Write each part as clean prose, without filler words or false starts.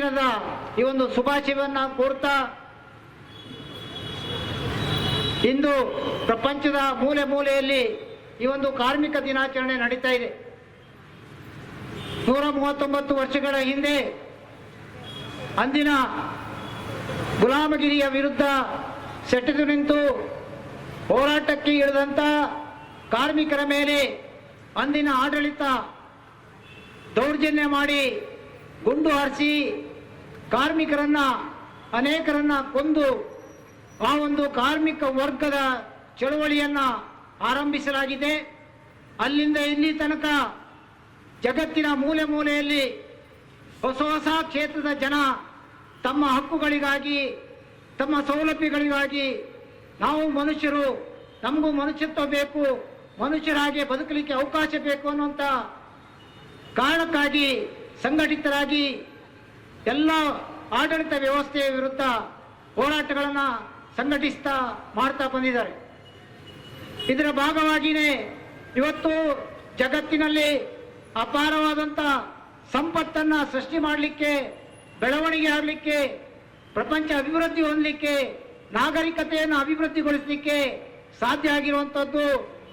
ದಿನದ ಈ ಒಂದು ಶುಭಾಶಯವನ್ನ ಕೋರ್ತಾ ಇಂದು ಪ್ರಪಂಚದ ಮೂಲೆ ಮೂಲೆಯಲ್ಲಿ ಈ ಒಂದು ಕಾರ್ಮಿಕ ದಿನಾಚರಣೆ ನಡೀತಾ ಇದೆ. 139 ವರ್ಷಗಳ ಹಿಂದೆ ಅಂದಿನ ಗುಲಾಮಗಿರಿಯ ವಿರುದ್ಧ ಸೆಟೆದು ನಿಂತು ಹೋರಾಟಕ್ಕೆ ಇಳಿದಂತ ಕಾರ್ಮಿಕರ ಮೇಲೆ ಅಂದಿನ ಆಡಳಿತ ದೌರ್ಜನ್ಯ ಮಾಡಿ ಗುಂಡು ಹಾರಿಸಿ ಕಾರ್ಮಿಕರನ್ನ ಅನೇಕರನ್ನ ಕೊಂದು ಆ ಒಂದು ಕಾರ್ಮಿಕ ವರ್ಗದ ಚಳವಳಿಯನ್ನ ಆರಂಭಿಸಲಾಗಿದೆ. ಅಲ್ಲಿಂದ ಇಲ್ಲಿ ತನಕ ಜಗತ್ತಿನ ಮೂಲೆ ಮೂಲೆಯಲ್ಲಿ ಹೊಸ ಹೊಸ ಕ್ಷೇತ್ರದ ಜನ ತಮ್ಮ ಹಕ್ಕುಗಳಿಗಾಗಿ ತಮ್ಮ ಸೌಲಭ್ಯಗಳಿಗಾಗಿ ನಾವು ಮನುಷ್ಯರು, ನಮಗೂ ಮನುಷ್ಯತ್ವ ಬೇಕು, ಮನುಷ್ಯರಾಗಿ ಬದುಕಲಿಕ್ಕೆ ಅವಕಾಶ ಬೇಕು ಅನ್ನುವಂಥ ಕಾರಣಕ್ಕಾಗಿ ಸಂಘಟಿತರಾಗಿ ಎಲ್ಲ ಆಡಳಿತ ವ್ಯವಸ್ಥೆಯ ವಿರುದ್ಧ ಹೋರಾಟಗಳನ್ನು ಸಂಘಟಿಸ್ತಾ ಮಾಡ್ತಾ ಬಂದಿದ್ದಾರೆ. ಇದರ ಭಾಗವಾಗಿಯೇ ಇವತ್ತು ಜಗತ್ತಿನಲ್ಲಿ ಅಪಾರವಾದಂಥ ಸಂಪತ್ತನ್ನು ಸೃಷ್ಟಿ ಮಾಡಲಿಕ್ಕೆ, ಬೆಳವಣಿಗೆ ಆಗಲಿಕ್ಕೆ, ಪ್ರಪಂಚ ಅಭಿವೃದ್ಧಿ ಹೊಂದಲಿಕ್ಕೆ, ನಾಗರಿಕತೆಯನ್ನು ಅಭಿವೃದ್ಧಿಗೊಳಿಸಲಿಕ್ಕೆ ಸಾಧ್ಯ ಆಗಿರುವಂಥದ್ದು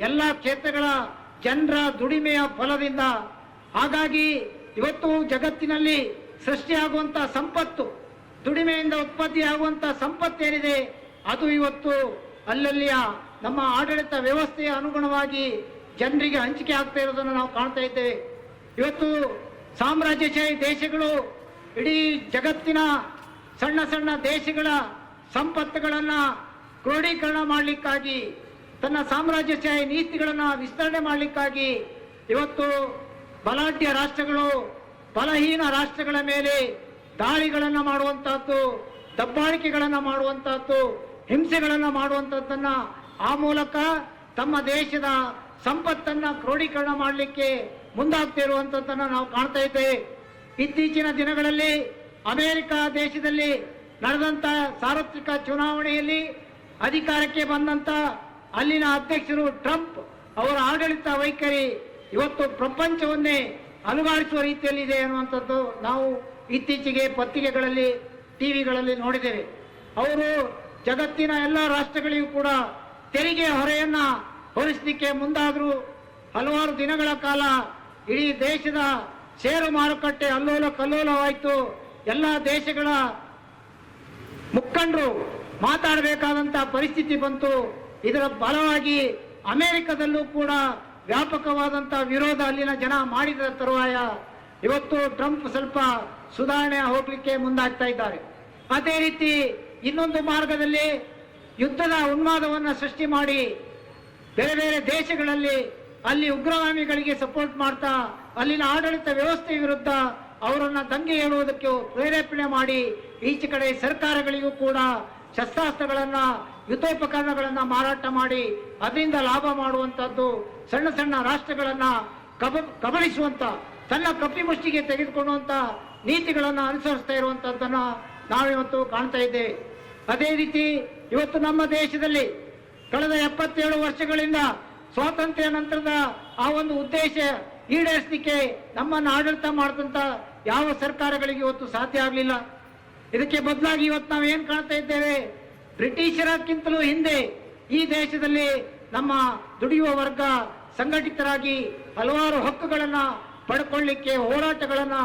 ಎಲ್ಲ ಕ್ಷೇತ್ರಗಳ ಜನರ ದುಡಿಮೆಯ ಫಲದಿಂದ. ಹಾಗಾಗಿ ಇವತ್ತು ಜಗತ್ತಿನಲ್ಲಿ ಸೃಷ್ಟಿಯಾಗುವಂಥ ಸಂಪತ್ತು, ದುಡಿಮೆಯಿಂದ ಉತ್ಪತ್ತಿಯಾಗುವಂಥ ಸಂಪತ್ತೇನಿದೆ ಅದು ಇವತ್ತು ಅಲ್ಲಲ್ಲಿಯ ನಮ್ಮ ಆಡಳಿತ ವ್ಯವಸ್ಥೆಯ ಅನುಗುಣವಾಗಿ ಜನರಿಗೆ ಹಂಚಿಕೆ ಆಗ್ತಾ ಇರೋದನ್ನು ನಾವು ಕಾಣ್ತಾ ಇದ್ದೇವೆ. ಇವತ್ತು ಸಾಮ್ರಾಜ್ಯಶಾಹಿ ದೇಶಗಳು ಇಡೀ ಜಗತ್ತಿನ ಸಣ್ಣ ಸಣ್ಣ ದೇಶಗಳ ಸಂಪತ್ತುಗಳನ್ನು ಕ್ರೋಢೀಕರಣ ಮಾಡಲಿಕ್ಕಾಗಿ, ತನ್ನ ಸಾಮ್ರಾಜ್ಯಶಾಹಿ ನೀತಿಗಳನ್ನು ವಿಸ್ತರಣೆ ಮಾಡಲಿಕ್ಕಾಗಿ ಇವತ್ತು ಬಲಾಢ್ಯ ರಾಷ್ಟ್ರಗಳು ಬಲಹೀನ ರಾಷ್ಟ್ರಗಳ ಮೇಲೆ ದಾಳಿಗಳನ್ನು ಮಾಡುವಂತಹದ್ದು, ದಬ್ಬಾಳಿಕೆಗಳನ್ನು ಮಾಡುವಂತಹದ್ದು, ಹಿಂಸೆಗಳನ್ನು ಮಾಡುವಂಥದ್ದನ್ನ ಆ ಮೂಲಕ ತಮ್ಮ ದೇಶದ ಸಂಪತ್ತನ್ನ ಕ್ರೋಢೀಕರಣ ಮಾಡಲಿಕ್ಕೆ ಮುಂದಾಗ್ತಿರುವಂಥದ್ದನ್ನು ನಾವು ಕಾಣ್ತಾ ಇದ್ದೇವೆ. ಇತ್ತೀಚಿನ ದಿನಗಳಲ್ಲಿ ಅಮೆರಿಕ ದೇಶದಲ್ಲಿ ನಡೆದಂತ ಸಾರ್ವತ್ರಿಕ ಚುನಾವಣೆಯಲ್ಲಿ ಅಧಿಕಾರಕ್ಕೆ ಬಂದಂತ ಅಲ್ಲಿನ ಅಧ್ಯಕ್ಷರು ಟ್ರಂಪ್ ಅವರ ಆಡಳಿತ ವೈಖರಿ ಇವತ್ತು ಪ್ರಪಂಚವನ್ನೇ ಅಲುಗಾಡಿಸುವ ರೀತಿಯಲ್ಲಿದೆ ಅನ್ನುವಂಥದ್ದು ನಾವು ಇತ್ತೀಚೆಗೆ ಪತ್ರಿಕೆಗಳಲ್ಲಿ, ಟಿವಿಗಳಲ್ಲಿ ನೋಡಿದ್ದೇವೆ. ಅವರು ಜಗತ್ತಿನ ಎಲ್ಲ ರಾಷ್ಟ್ರಗಳಿಗೂ ಕೂಡ ತೆರಿಗೆ ಹೊರೆಯನ್ನ ಹೊರಿಸಲಿಕ್ಕೆ ಮುಂದಾದರೂ ಹಲವಾರು ದಿನಗಳ ಕಾಲ ಇಡೀ ದೇಶದ ಷೇರು ಮಾರುಕಟ್ಟೆ ಅಲ್ಲೋಲ ಕಲ್ಲೋಲವಾಯಿತು. ಎಲ್ಲ ದೇಶಗಳ ಮುಖಂಡರು ಮಾತಾಡಬೇಕಾದಂತ ಪರಿಸ್ಥಿತಿ ಬಂತು. ಇದರ ಫಲವಾಗಿ ಅಮೆರಿಕದಲ್ಲೂ ಕೂಡ ವ್ಯಾಪಕವಾದಂತಹ ವಿರೋಧ ಅಲ್ಲಿನ ಜನ ಮಾಡಿದ ತರುವಾಯ ಇವತ್ತು ಟ್ರಂಪ್ ಸ್ವಲ್ಪ ಸುಧಾರಣೆ ಹೋಗ್ಲಿಕ್ಕೆ ಮುಂದಾಗ್ತಾ ಇದ್ದಾರೆ. ಅದೇ ರೀತಿ ಇನ್ನೊಂದು ಮಾರ್ಗದಲ್ಲಿ ಯುದ್ಧದ ಉನ್ಮಾದವನ್ನು ಸೃಷ್ಟಿ ಮಾಡಿ ಬೇರೆ ಬೇರೆ ದೇಶಗಳಲ್ಲಿ ಅಲ್ಲಿ ಉಗ್ರಗಾಮಿಗಳಿಗೆ ಸಪೋರ್ಟ್ ಮಾಡ್ತಾ ಅಲ್ಲಿನ ಆಡಳಿತ ವ್ಯವಸ್ಥೆ ವಿರುದ್ಧ ಅವರನ್ನ ದಂಗೆ ಏಳುವುದಕ್ಕೆ ಪ್ರೇರೇಪಣೆ ಮಾಡಿ ಈಚೆ ಕಡೆ ಸರ್ಕಾರಗಳಿಗೂ ಕೂಡ ಶಸ್ತ್ರಾಸ್ತ್ರಗಳನ್ನ, ಯುದ್ಧೋಪಕರಣಗಳನ್ನ ಮಾರಾಟ ಮಾಡಿ ಅದರಿಂದ ಲಾಭ ಮಾಡುವಂತದ್ದು, ಸಣ್ಣ ಸಣ್ಣ ರಾಷ್ಟ್ರಗಳನ್ನ ಕಬಳಿಸುವಂತ, ತನ್ನ ಕಪಿಮುಷ್ಟಿಗೆ ತೆಗೆದುಕೊಳ್ಳುವಂತ ನೀತಿಗಳನ್ನು ಅನುಸರಿಸ್ತಾ ಇರುವಂತದ್ದನ್ನ ನಾವಿವತ್ತು ಕಾಣ್ತಾ ಇದ್ದೇವೆ. ಅದೇ ರೀತಿ ಇವತ್ತು ನಮ್ಮ ದೇಶದಲ್ಲಿ ಕಳೆದ 77 ವರ್ಷಗಳಿಂದ ಸ್ವಾತಂತ್ರ್ಯ ನಂತರದ ಆ ಒಂದು ಉದ್ದೇಶ ಈಡೇರಿಸಲಿಕ್ಕೆ ನಮ್ಮನ್ನು ಆಡಳಿತ ಮಾಡಿದಂತ ಯಾವ ಸರ್ಕಾರಗಳಿಗೆ ಇವತ್ತು ಸಾಧ್ಯ ಆಗಲಿಲ್ಲ. ಇದಕ್ಕೆ ಬದಲಾಗಿ ಇವತ್ತು ನಾವು ಏನ್ ಕಾಣ್ತಾ ಇದ್ದೇವೆ, ಬ್ರಿಟಿಷರಕ್ಕಿಂತಲೂ ಹಿಂದೆ ಈ ದೇಶದಲ್ಲಿ ನಮ್ಮ ದುಡಿಯುವ ವರ್ಗ ಸಂಘಟಿತರಾಗಿ ಹಲವಾರು ಹಕ್ಕುಗಳನ್ನ ಪಡ್ಕೊಳ್ಳಿಕ್ಕೆ ಹೋರಾಟಗಳನ್ನ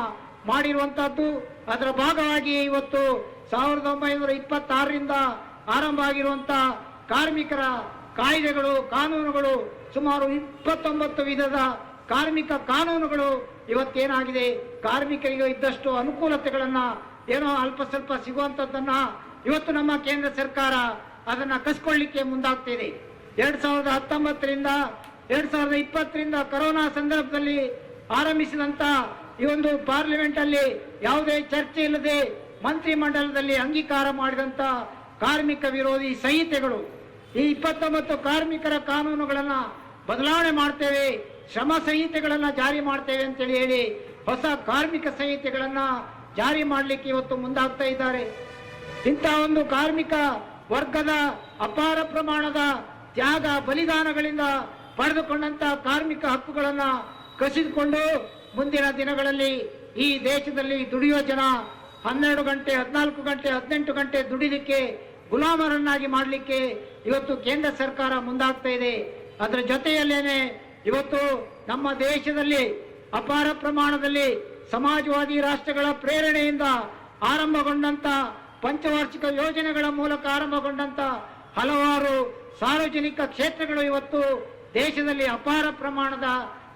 ಮಾಡಿರುವಂತಹದ್ದು. ಅದರ ಭಾಗವಾಗಿ ಇವತ್ತು 1926ರಿಂದ ಆರಂಭ ಆಗಿರುವಂತಹ ಕಾರ್ಮಿಕರ ಕಾಯ್ದೆಗಳು, ಕಾನೂನುಗಳು, ಸುಮಾರು 29 ವಿಧದ ಕಾರ್ಮಿಕ ಕಾನೂನುಗಳು ಇವತ್ತೇನಾಗಿದೆ, ಕಾರ್ಮಿಕರಿಗೆ ಇದ್ದಷ್ಟು ಅನುಕೂಲತೆಗಳನ್ನ ಏನೋ ಅಲ್ಪ ಸ್ವಲ್ಪ ಸಿಗುವಂತದ್ದನ್ನ ಇವತ್ತು ನಮ್ಮ ಕೇಂದ್ರ ಸರ್ಕಾರ ಅದನ್ನ ಕಸ್ಕೊಳ್ಳಿಕ್ಕೆ ಮುಂದಾಗ್ತಿದೆ. 2019ರಿಂದ 2020ರಿಂದ ಕೊರೋನಾ ಸಂದರ್ಭದಲ್ಲಿ ಆರಂಭಿಸಿದಂತ ಈ ಒಂದು ಪಾರ್ಲಿಮೆಂಟ್ ಅಲ್ಲಿ ಯಾವುದೇ ಚರ್ಚೆ ಇಲ್ಲದೆ ಮಂತ್ರಿ ಮಂಡಲದಲ್ಲಿ ಅಂಗೀಕಾರ ಮಾಡಿದಂತ ಕಾರ್ಮಿಕ ವಿರೋಧಿ ಸಂಹಿತೆಗಳು, ಈ 29 ಕಾರ್ಮಿಕರ ಕಾನೂನುಗಳನ್ನ ಬದಲಾವಣೆ ಮಾಡ್ತೇವೆ, ಶ್ರಮ ಸಂಹಿತೆಗಳನ್ನ ಜಾರಿ ಮಾಡ್ತೇವೆ ಅಂತೇಳಿ ಹೇಳಿ ಹೊಸ ಕಾರ್ಮಿಕ ಸಂಹಿತೆಗಳನ್ನ ಜಾರಿ ಮಾಡಲಿಕ್ಕೆ ಇವತ್ತು ಮುಂದಾಗ್ತಾ ಇದ್ದಾರೆ. ಇಂಥ ಒಂದು ಕಾರ್ಮಿಕ ವರ್ಗದ ಅಪಾರ ಪ್ರಮಾಣದ ತ್ಯಾಗ ಬಲಿದಾನಗಳಿಂದ ಪಡೆದುಕೊಂಡಂತ ಕಾರ್ಮಿಕ ಹಕ್ಕುಗಳನ್ನ ಕಸಿದುಕೊಂಡು ಮುಂದಿನ ದಿನಗಳಲ್ಲಿ ಈ ದೇಶದಲ್ಲಿ ದುಡಿಯುವ ಜನ 12 ಗಂಟೆ 14 ಗಂಟೆ 18 ಗಂಟೆ ದುಡಿಲಿಕ್ಕೆ ಗುಲಾಮರನ್ನಾಗಿ ಮಾಡಲಿಕ್ಕೆ ಇವತ್ತು ಕೇಂದ್ರ ಸರ್ಕಾರ ಮುಂದಾಗ್ತಾ ಇದೆ. ಅದರ ಜೊತೆಯಲ್ಲೇನೆ ಇವತ್ತು ನಮ್ಮ ದೇಶದಲ್ಲಿ ಅಪಾರ ಪ್ರಮಾಣದಲ್ಲಿ ಸಮಾಜವಾದಿ ರಾಷ್ಟ್ರಗಳ ಪ್ರೇರಣೆಯಿಂದ ಆರಂಭಗೊಂಡಂತ ಪಂಚವಾರ್ಷಿಕ ಯೋಜನೆಗಳ ಮೂಲಕ ಆರಂಭಗೊಂಡಂತ ಹಲವಾರು ಸಾರ್ವಜನಿಕ ಕ್ಷೇತ್ರಗಳು ಇವತ್ತು ದೇಶದಲ್ಲಿ ಅಪಾರ ಪ್ರಮಾಣದ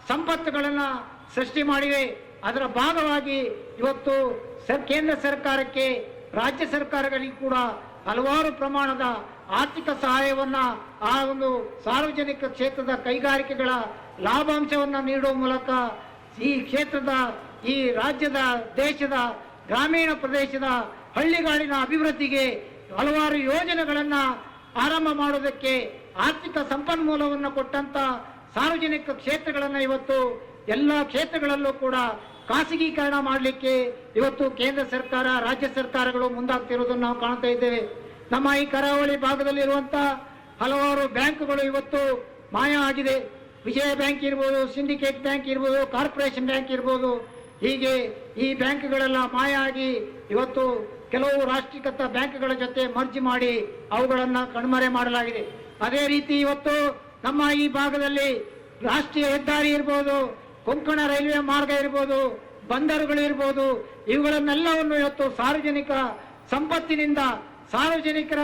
ಸಂಪತ್ತುಗಳನ್ನು ಸೃಷ್ಟಿ ಮಾಡಿವೆ. ಅದರ ಭಾಗವಾಗಿ ಇವತ್ತು ಕೇಂದ್ರ ಸರ್ಕಾರಕ್ಕೆ ರಾಜ್ಯ ಸರ್ಕಾರಗಳಿಗೆ ಕೂಡ ಹಲವಾರು ಪ್ರಮಾಣದ ಆರ್ಥಿಕ ಸಹಾಯವನ್ನ ಆ ಒಂದು ಸಾರ್ವಜನಿಕ ಕ್ಷೇತ್ರದ ಕೈಗಾರಿಕೆಗಳ ಲಾಭಾಂಶವನ್ನ ನೀಡುವ ಮೂಲಕ ಈ ಕ್ಷೇತ್ರದ ಈ ರಾಜ್ಯದ ದೇಶದ ಗ್ರಾಮೀಣ ಪ್ರದೇಶದ ಹಳ್ಳಿಗಾಡಿನ ಅಭಿವೃದ್ಧಿಗೆ ಹಲವಾರು ಯೋಜನೆಗಳನ್ನ ಆರಂಭ ಮಾಡುವುದಕ್ಕೆ ಆರ್ಥಿಕ ಸಂಪನ್ಮೂಲವನ್ನು ಕೊಟ್ಟಂತ ಸಾರ್ವಜನಿಕ ಕ್ಷೇತ್ರಗಳನ್ನ ಇವತ್ತು ಎಲ್ಲ ಕ್ಷೇತ್ರಗಳಲ್ಲೂ ಕೂಡ ಖಾಸಗೀಕರಣ ಮಾಡಲಿಕ್ಕೆ ಇವತ್ತು ಕೇಂದ್ರ ಸರ್ಕಾರ ರಾಜ್ಯ ಸರ್ಕಾರಗಳು ಮುಂದಾಗ್ತಿರೋದನ್ನು ನಾವು ಕಾಣ್ತಾ ಇದ್ದೇವೆ. ನಮ್ಮ ಈ ಕರಾವಳಿ ಭಾಗದಲ್ಲಿರುವಂತಹ ಹಲವಾರು ಬ್ಯಾಂಕ್ಗಳು ಇವತ್ತು ಮಾಯ ಆಗಿದೆ. ವಿಜಯ ಬ್ಯಾಂಕ್ ಇರ್ಬೋದು, ಸಿಂಡಿಕೇಟ್ ಬ್ಯಾಂಕ್ ಇರ್ಬೋದು, ಕಾರ್ಪೊರೇಷನ್ ಬ್ಯಾಂಕ್ ಇರ್ಬೋದು, ಹೀಗೆ ಈ ಬ್ಯಾಂಕ್ಗಳೆಲ್ಲ ಮಾಯ ಆಗಿ ಇವತ್ತು ಕೆಲವು ರಾಷ್ಟ್ರೀಕೃತ ಬ್ಯಾಂಕ್ಗಳ ಜೊತೆ ಮರ್ಜ್ ಮಾಡಿ ಅವುಗಳನ್ನು ಕಣ್ಮರೆ ಮಾಡಲಾಗಿದೆ. ಅದೇ ರೀತಿ ಇವತ್ತು ನಮ್ಮ ಈ ಭಾಗದಲ್ಲಿ ರಾಷ್ಟ್ರೀಯ ಹೆದ್ದಾರಿ ಇರ್ಬೋದು, ಕೊಂಕಣ ರೈಲ್ವೆ ಮಾರ್ಗ ಇರ್ಬೋದು, ಬಂದರುಗಳು ಇರ್ಬೋದು, ಇವುಗಳನ್ನೆಲ್ಲವನ್ನು ಇವತ್ತು ಸಾರ್ವಜನಿಕ ಸಂಪತ್ತಿನಿಂದ ಸಾರ್ವಜನಿಕರ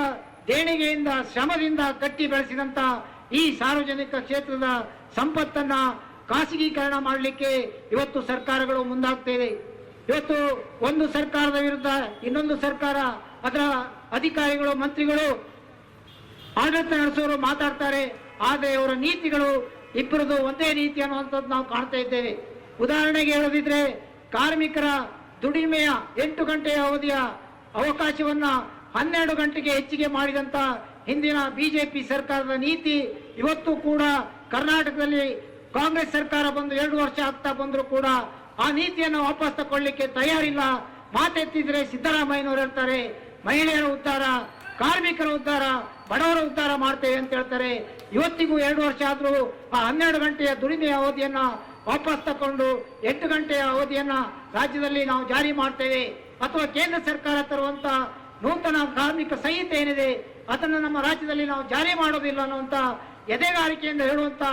ದೇಣಿಗೆಯಿಂದ ಶ್ರಮದಿಂದ ಕಟ್ಟಿ ಬೆಳೆಸಿದಂತ ಈ ಸಾರ್ವಜನಿಕ ಕ್ಷೇತ್ರದ ಸಂಪತ್ತನ್ನ ಖಾಸಗೀಕರಣ ಮಾಡಲಿಕ್ಕೆ ಇವತ್ತು ಸರ್ಕಾರಗಳು ಮುಂದಾಗ್ತಿವೆ. ಇವತ್ತು ಒಂದು ಸರ್ಕಾರದ ವಿರುದ್ಧ ಇನ್ನೊಂದು ಸರ್ಕಾರ, ಅದರ ಅಧಿಕಾರಿಗಳು ಮಂತ್ರಿಗಳು ಆಡಳಿತ ನಡೆಸೋರು ಮಾತಾಡ್ತಾರೆ, ಆದರೆ ಅವರ ನೀತಿಗಳು ಇಬ್ಬರದು ಒಂದೇ ನೀತಿ ಅನ್ನುವಂಥದ್ದು ನಾವು ಕಾಣ್ತಾ ಇದ್ದೇವೆ. ಉದಾಹರಣೆಗೆ ಹೇಳೋದಿದ್ರೆ ಕಾರ್ಮಿಕರ ದುಡಿಮೆಯ 8 ಗಂಟೆಯ ಅವಧಿಯ ಅವಕಾಶವನ್ನ 12 ಗಂಟೆಗೆ ಹೆಚ್ಚಿಗೆ ಮಾಡಿದಂತ ಹಿಂದಿನ ಬಿಜೆಪಿ ಸರ್ಕಾರದ ನೀತಿ ಇವತ್ತು ಕೂಡ ಕರ್ನಾಟಕದಲ್ಲಿ ಕಾಂಗ್ರೆಸ್ ಸರ್ಕಾರ ಬಂದು 2 ವರ್ಷ ಆಗ್ತಾ ಬಂದ್ರು ಕೂಡ ಆ ನೀತಿಯನ್ನು ವಾಪಸ್ ತಗೊಳ್ಳಿಕ್ಕೆ ತಯಾರಿಲ್ಲ. ಮಾತೆತ್ತಿದ್ರೆ ಸಿದ್ದರಾಮಯ್ಯನವರು ಹೇಳ್ತಾರೆ ಮಹಿಳೆಯರ ಉದ್ಧಾರ, ಕಾರ್ಮಿಕರ ಉದ್ಧಾರ, ಬಡವರ ಉದ್ಧಾರ ಮಾಡ್ತೇವೆ ಅಂತ ಹೇಳ್ತಾರೆ. ಇವತ್ತಿಗೂ 2 ವರ್ಷ ಆದ್ರೂ ಆ 12 ಗಂಟೆಯ ದುಡಿಮೆಯ ಅವಧಿಯನ್ನ ವಾಪಸ್ ತಕೊಂಡು 8 ಗಂಟೆಯ ಅವಧಿಯನ್ನ ರಾಜ್ಯದಲ್ಲಿ ನಾವು ಜಾರಿ ಮಾಡ್ತೇವೆ, ಅಥವಾ ಕೇಂದ್ರ ಸರ್ಕಾರ ತರುವಂತ ನೂತನ ಕಾರ್ಮಿಕ ಸಂಹಿತೆ ಏನಿದೆ ಅದನ್ನು ನಮ್ಮ ರಾಜ್ಯದಲ್ಲಿ ನಾವು ಜಾರಿ ಮಾಡೋದಿಲ್ಲ ಅನ್ನುವಂತ ಎದೆಗಾರಿಕೆಯಿಂದ ಹೇಳುವಂತ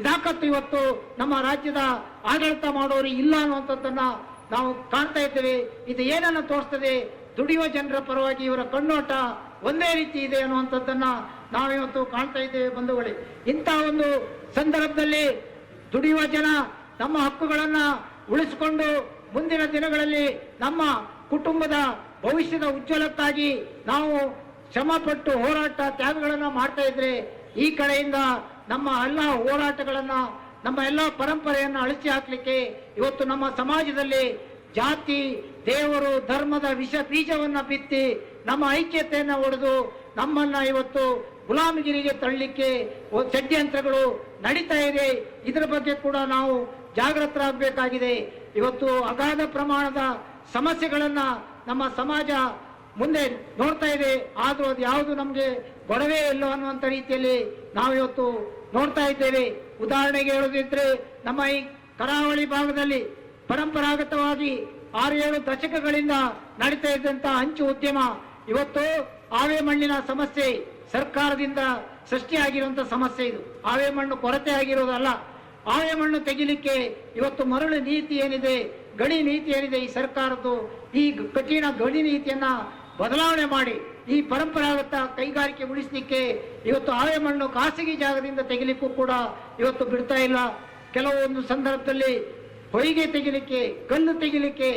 ಇದಾಕತ್ತು ಇವತ್ತು ನಮ್ಮ ರಾಜ್ಯದ ಆಡಳಿತ ಮಾಡೋರು ಇಲ್ಲ ಅನ್ನುವಂಥದ್ದನ್ನ ನಾವು ಕಾಣ್ತಾ ಇದ್ದೇವೆ. ಇದು ಏನನ್ನ ತೋರಿಸ್ತದೆ? ದುಡಿಯುವ ಜನರ ಪರವಾಗಿ ಇವರ ಕಣ್ಣೋಟ ಒಂದೇ ರೀತಿ ಇದೆ ಅನ್ನುವಂಥದ್ದನ್ನ ನಾವಿವತ್ತು ಕಾಣ್ತಾ ಇದ್ದೇವೆ ಬಂಧುಗಳೇ. ಇಂಥ ಒಂದು ಸಂದರ್ಭದಲ್ಲಿ ದುಡಿಯುವ ಜನ ನಮ್ಮ ಹಕ್ಕುಗಳನ್ನ ಉಳಿಸಿಕೊಂಡು ಮುಂದಿನ ದಿನಗಳಲ್ಲಿ ನಮ್ಮ ಕುಟುಂಬದ ಭವಿಷ್ಯದ ಉಜ್ವಲಕ್ಕಾಗಿ ನಾವು ಶ್ರಮಪಟ್ಟು ಹೋರಾಟ ತ್ಯಾಗಗಳನ್ನ ಮಾಡ್ತಾ ಇದ್ರೆ, ಈ ಕಡೆಯಿಂದ ನಮ್ಮ ಎಲ್ಲ ಹೋರಾಟಗಳನ್ನ ನಮ್ಮ ಎಲ್ಲ ಪರಂಪರೆಯನ್ನ ಅಳಿಸಿ ಹಾಕ್ಲಿಕ್ಕೆ ಇವತ್ತು ನಮ್ಮ ಸಮಾಜದಲ್ಲಿ ಜಾತಿ ದೇವರು ಧರ್ಮದ ವಿಷ ಬೀಜವನ್ನ ಬಿತ್ತಿ ನಮ್ಮ ಐಕ್ಯತೆಯನ್ನ ಒಡೆದು ನಮ್ಮನ್ನ ಇವತ್ತು ಗುಲಾಮಗಿರಿಗೆ ತಳ್ಳಲಿಕ್ಕೆ ಷಡ್ಯಂತ್ರಗಳು ನಡೀತಾ ಇದೆ. ಇದರ ಬಗ್ಗೆ ಕೂಡ ನಾವು ಜಾಗೃತರಾಗಬೇಕಾಗಿದೆ. ಇವತ್ತು ಅಗಾಧ ಪ್ರಮಾಣದ ಸಮಸ್ಯೆಗಳನ್ನ ನಮ್ಮ ಸಮಾಜ ಮುಂದೆ ನೋಡ್ತಾ ಇದೆ, ಆದ್ರೂ ಅದು ಯಾವುದು ನಮ್ಗೆ ಗೊಡವೆ ಇಲ್ಲೋ ಅನ್ನುವಂಥ ರೀತಿಯಲ್ಲಿ ನಾವಿವತ್ತು ನೋಡ್ತಾ ಇದ್ದೇವೆ. ಉದಾಹರಣೆಗೆ ಹೇಳೋದಿದ್ರೆ ನಮ್ಮ ಈ ಕರಾವಳಿ ಭಾಗದಲ್ಲಿ ಪರಂಪರಾಗತವಾಗಿ 6-7 ದಶಕಗಳಿಂದ ನಡೀತಾ ಇದ್ದಂತ ಹಂಚು ಉದ್ಯಮ ಇವತ್ತು ಆವೆ ಮಣ್ಣಿನ ಸಮಸ್ಯೆ ಸರ್ಕಾರದಿಂದ ಸೃಷ್ಟಿಯಾಗಿರುವಂತ ಸಮಸ್ಯೆ. ಇದು ಆವೆ ಮಣ್ಣು ಕೊರತೆ ಆಗಿರೋದಲ್ಲ. ಆವೆ ಮಣ್ಣು ತೆಗಿಲಿಕ್ಕೆ ಇವತ್ತು ಮರಳು ನೀತಿ ಏನಿದೆ, ಗಣಿ ನೀತಿ ಏನಿದೆ, ಈ ಸರ್ಕಾರದ್ದು ಈ ಕಠಿಣ ಗಣಿ ನೀತಿಯನ್ನ ಬದಲಾವಣೆ ಮಾಡಿ ಈ ಪರಂಪರಾಗತ ಕೈಗಾರಿಕೆ ಉಳಿಸಲಿಕ್ಕೆ ಇವತ್ತು ಆವೆ ಮಣ್ಣು ಖಾಸಗಿ ಜಾಗದಿಂದ ತೆಗಿಲಿಕ್ಕೂ ಕೂಡ ಇವತ್ತು ಬಿಡ್ತಾ ಇಲ್ಲ. ಕೆಲವೊಂದು ಸಂದರ್ಭದಲ್ಲಿ ಹೊಯ್ಗೆ ತೆಗಿಲಿಕ್ಕೆ, ಕಲ್ಲು ತೆಗಿಲಿಕ್ಕೆ,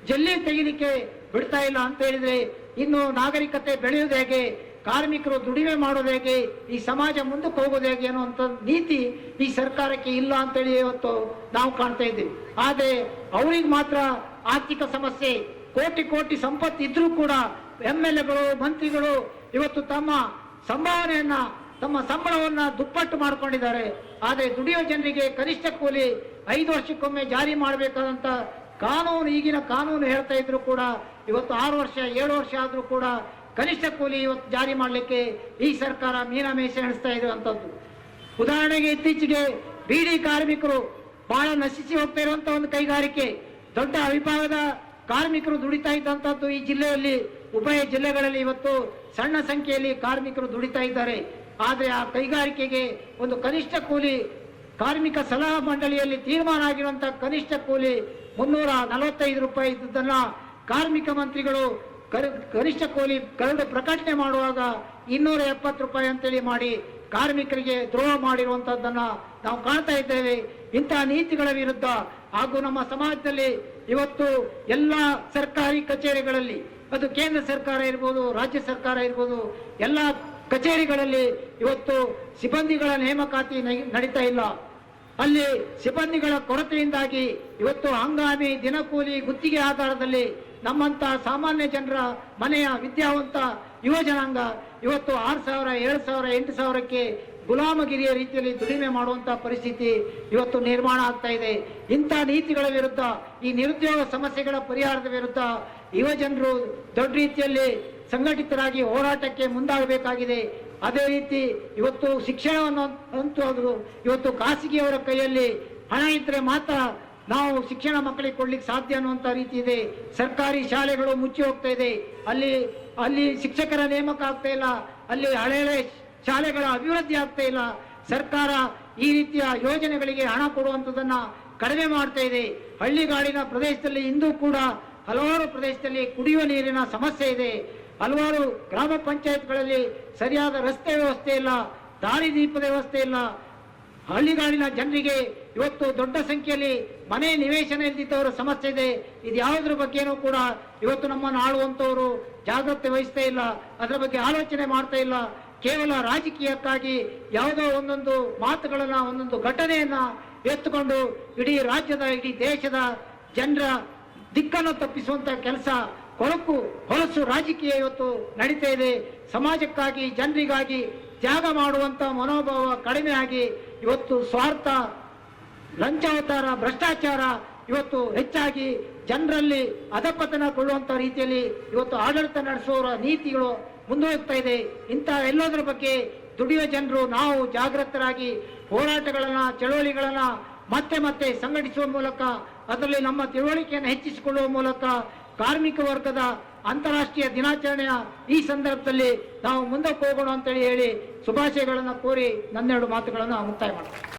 ಜಲ್ಲಿ ತೆಗಿಲಿಕ್ಕೆ ಬಿಡ್ತಾ ಇಲ್ಲ ಅಂತ ಹೇಳಿದ್ರೆ ಇನ್ನು ನಾಗರಿಕತೆ ಬೆಳೆಯೋದು ಹೇಗೆ, ಕಾರ್ಮಿಕರು ದುಡಿಮೆ ಮಾಡೋದು ಹೇಗೆ, ಈ ಸಮಾಜ ಮುಂದಕ್ಕೆ ಹೋಗೋದು ಹೇಗೆ ಅನ್ನುವಂಥ ನೀತಿ ಈ ಸರ್ಕಾರಕ್ಕೆ ಇಲ್ಲ ಅಂತೇಳಿ ಇವತ್ತು ನಾವು ಕಾಣ್ತಾ ಇದ್ದೀವಿ. ಆದರೆ ಅವ್ರಿಗೆ ಮಾತ್ರ ಆರ್ಥಿಕ ಸಮಸ್ಯೆ, ಕೋಟಿ ಕೋಟಿ ಸಂಪತ್ತು ಇದ್ರೂ ಕೂಡ MLAಗಳು ಮಂತ್ರಿಗಳು ಇವತ್ತು ತಮ್ಮ ಸಂಭಾವನೆಯನ್ನ ತಮ್ಮ ಸಂಬಳವನ್ನ ದುಪ್ಪಟ್ಟು ಮಾಡಿಕೊಂಡಿದ್ದಾರೆ. ಆದರೆ ದುಡಿಯೋ ಜನರಿಗೆ ಕನಿಷ್ಠ ಕೂಲಿ 5 ವರ್ಷಕ್ಕೊಮ್ಮೆ ಜಾರಿ ಮಾಡಬೇಕಾದಂತ ಕಾನೂನು, ಈಗಿನ ಕಾನೂನು ಹೇಳ್ತಾ ಇದ್ರು ಕೂಡ ಇವತ್ತು 6 ವರ್ಷ 7 ವರ್ಷ ಆದ್ರೂ ಕೂಡ ಕನಿಷ್ಠ ಕೂಲಿ ಇವತ್ತು ಜಾರಿ ಮಾಡಲಿಕ್ಕೆ ಈ ಸರ್ಕಾರ ಮೀನಾಮೇಷ ಎಣಿಸ್ತಾ ಇರುವಂತದ್ದು. ಉದಾಹರಣೆಗೆ ಇತ್ತೀಚೆಗೆ ಬೀಡಿ ಕಾರ್ಮಿಕರು ಬಹಳ ನಶಿಸಿ ಹೋಗ್ತಾ ಇರುವಂತ ಒಂದು ಕೈಗಾರಿಕೆ, ದೊಡ್ಡ ವಿಭಾಗದ ಕಾರ್ಮಿಕರು ದುಡಿತಾ ಇದ್ದಂಥದ್ದು ಈ ಜಿಲ್ಲೆಯಲ್ಲಿ, ಉಭಯ ಜಿಲ್ಲೆಗಳಲ್ಲಿ ಇವತ್ತು ಸಣ್ಣ ಸಂಖ್ಯೆಯಲ್ಲಿ ಕಾರ್ಮಿಕರು ದುಡಿತಾ ಇದ್ದಾರೆ. ಆದರೆ ಆ ಕೈಗಾರಿಕೆಗೆ ಒಂದು ಕನಿಷ್ಠ ಕೂಲಿ, ಕಾರ್ಮಿಕ ಸಲಹಾ ಮಂಡಳಿಯಲ್ಲಿ ತೀರ್ಮಾನ ಆಗಿರುವಂತಹ ಕನಿಷ್ಠ ಕೂಲಿ 345 ರೂಪಾಯಿ ಇದ್ದದನ್ನ ಕಾರ್ಮಿಕ ಮಂತ್ರಿಗಳು ಕನಿಷ್ಠ ಕೂಲಿ ಕರಡು ಪ್ರಕಟಣೆ ಮಾಡುವಾಗ 270 ರೂಪಾಯಿ ಅಂತೇಳಿ ಮಾಡಿ ಕಾರ್ಮಿಕರಿಗೆ ದ್ರೋಹ ಮಾಡಿರುವಂತದ್ದನ್ನ ನಾವು ಕಾಣ್ತಾ ಇದ್ದೇವೆ. ಇಂತಹ ನೀತಿಗಳ ವಿರುದ್ಧ ಹಾಗೂ ನಮ್ಮ ಸಮಾಜದಲ್ಲಿ ಇವತ್ತು ಎಲ್ಲ ಸರ್ಕಾರಿ ಕಚೇರಿಗಳಲ್ಲಿ, ಅದು ಕೇಂದ್ರ ಸರ್ಕಾರ ಇರ್ಬೋದು, ರಾಜ್ಯ ಸರ್ಕಾರ ಇರ್ಬೋದು, ಎಲ್ಲ ಕಚೇರಿಗಳಲ್ಲಿ ಇವತ್ತು ಸಿಬ್ಬಂದಿಗಳ ನೇಮಕಾತಿ ನಡೀತಾ ಇಲ್ಲ. ಅಲ್ಲಿ ಸಿಬ್ಬಂದಿಗಳ ಕೊರತೆಯಿಂದಾಗಿ ಇವತ್ತು ಹಂಗಾಮಿ, ದಿನಕೂಲಿ, ಗುತ್ತಿಗೆ ಆಧಾರದಲ್ಲಿ ನಮ್ಮಂತಹ ಸಾಮಾನ್ಯ ಜನರ ಮನೆಯ ವಿದ್ಯಾವಂತ ಯುವ ಜನಾಂಗ ಇವತ್ತು 6,000, 7,000, 8,000ಕ್ಕೆ ಗುಲಾಮಗಿರಿಯ ರೀತಿಯಲ್ಲಿ ದುಡಿಮೆ ಮಾಡುವಂತಹ ಪರಿಸ್ಥಿತಿ ಇವತ್ತು ನಿರ್ಮಾಣ ಆಗ್ತಾ ಇದೆ. ಇಂಥ ನೀತಿಗಳ ವಿರುದ್ಧ, ಈ ನಿರುದ್ಯೋಗ ಸಮಸ್ಯೆಗಳ ಪರಿಹಾರದ ವಿರುದ್ಧ ಯುವ ಜನರು ದೊಡ್ಡ ರೀತಿಯಲ್ಲಿ ಸಂಘಟಿತರಾಗಿ ಹೋರಾಟಕ್ಕೆ ಮುಂದಾಗಬೇಕಾಗಿದೆ. ಅದೇ ರೀತಿ ಇವತ್ತು ಶಿಕ್ಷಣವನ್ನು ಅಂತೂ ಇವತ್ತು ಖಾಸಗಿಯವರ ಕೈಯಲ್ಲಿ ಹಣ ಇದ್ರೆ ಮಾತ್ರ ನಾವು ಶಿಕ್ಷಣ ಮಕ್ಕಳಿಗೆ ಕೊಡ್ಲಿಕ್ಕೆ ಸಾಧ್ಯ ಅನ್ನುವಂಥ ರೀತಿ ಇದೆ. ಸರ್ಕಾರಿ ಶಾಲೆಗಳು ಮುಚ್ಚಿ ಹೋಗ್ತಾ ಇದೆ. ಅಲ್ಲಿ ಶಿಕ್ಷಕರ ನೇಮಕ ಆಗ್ತಾ ಇಲ್ಲ. ಅಲ್ಲಿ ಹಳೆ ಶಾಲೆಗಳ ಅಭಿವೃದ್ಧಿ ಆಗ್ತಾ ಇಲ್ಲ. ಸರ್ಕಾರ ಈ ರೀತಿಯ ಯೋಜನೆಗಳಿಗೆ ಹಣ ಕೊಡುವಂಥದ್ದನ್ನ ಕಡಿಮೆ ಮಾಡ್ತಾ ಇದೆ. ಹಳ್ಳಿಗಾಡಿನ ಪ್ರದೇಶದಲ್ಲಿ ಇಂದು ಕೂಡ ಹಲವಾರು ಪ್ರದೇಶದಲ್ಲಿ ಕುಡಿಯುವ ನೀರಿನ ಸಮಸ್ಯೆ ಇದೆ. ಹಲವಾರು ಗ್ರಾಮ ಪಂಚಾಯತ್ಗಳಲ್ಲಿ ಸರಿಯಾದ ರಸ್ತೆ ವ್ಯವಸ್ಥೆ ಇಲ್ಲ, ದಾರಿ ದೀಪದ ವ್ಯವಸ್ಥೆ ಇಲ್ಲ. ಹಳ್ಳಿಗಾಡಿನ ಜನರಿಗೆ ಇವತ್ತು ದೊಡ್ಡ ಸಂಖ್ಯೆಯಲ್ಲಿ ಮನೆ ನಿವೇಶನ ಇಲ್ದಿದ್ದವರ ಸಮಸ್ಯೆ ಇದೆ. ಇದು ಯಾವುದ್ರ ಬಗ್ಗೆನೂ ಕೂಡ ಇವತ್ತು ನಮ್ಮನ್ನು ಆಳುವಂತವರು ಜಾಗ್ರತೆ ವಹಿಸ್ತಾ ಇಲ್ಲ, ಅದರ ಬಗ್ಗೆ ಆಲೋಚನೆ ಮಾಡ್ತಾ ಇಲ್ಲ. ಕೇವಲ ರಾಜಕೀಯಕ್ಕಾಗಿ ಯಾವುದೋ ಒಂದೊಂದು ಮಾತುಗಳನ್ನ, ಒಂದೊಂದು ಘಟನೆಯನ್ನ ಎತ್ತುಕೊಂಡು ಇಡೀ ರಾಜ್ಯದ, ಇಡೀ ದೇಶದ ಜನರ ದಿಕ್ಕನ್ನು ತಪ್ಪಿಸುವಂತ ಕೆಲಸ, ಹೊಲಸು ರಾಜಕೀಯ ಇವತ್ತು ನಡೀತಾ ಇದೆ. ಸಮಾಜಕ್ಕಾಗಿ, ಜನರಿಗಾಗಿ ತ್ಯಾಗ ಮಾಡುವಂತ ಮನೋಭಾವ ಕಡಿಮೆ ಆಗಿ ಇವತ್ತು ಸ್ವಾರ್ಥ, ಲಂಚಾವತಾರ, ಭ್ರಷ್ಟಾಚಾರ ಇವತ್ತು ಹೆಚ್ಚಾಗಿ ಜನರಲ್ಲಿ ಅಧಪತನಗೊಳ್ಳುವಂತ ರೀತಿಯಲ್ಲಿ ಇವತ್ತು ಆಡಳಿತ ನಡೆಸುವವರ ನೀತಿಗಳು ಮುಂದುವರಿತಾ ಇದೆ. ಇಂಥ ಎಲ್ಲದರ ಬಗ್ಗೆ ದುಡಿಯುವ ಜನರು ನಾವು ಜಾಗೃತರಾಗಿ ಹೋರಾಟಗಳನ್ನ, ಚಳವಳಿಗಳನ್ನ ಮತ್ತೆ ಸಂಘಟಿಸುವ ಮೂಲಕ, ಅದರಲ್ಲಿ ನಮ್ಮ ತಿಳುವಳಿಕೆಯನ್ನು ಹೆಚ್ಚಿಸಿಕೊಳ್ಳುವ ಮೂಲಕ ಕಾರ್ಮಿಕ ವರ್ಗದ ಅಂತಾರಾಷ್ಟ್ರೀಯ ದಿನಾಚರಣೆಯ ಈ ಸಂದರ್ಭದಲ್ಲಿ ನಾವು ಮುಂದಕ್ಕೆ ಹೋಗೋಣ ಅಂತೇಳಿ ಹೇಳಿ ಶುಭಾಶಯಗಳನ್ನು ಕೋರಿ ನನ್ನೆರಡು ಮಾತುಗಳನ್ನು ಮುಕ್ತಾಯ ಮಾಡ್ತೀನಿ.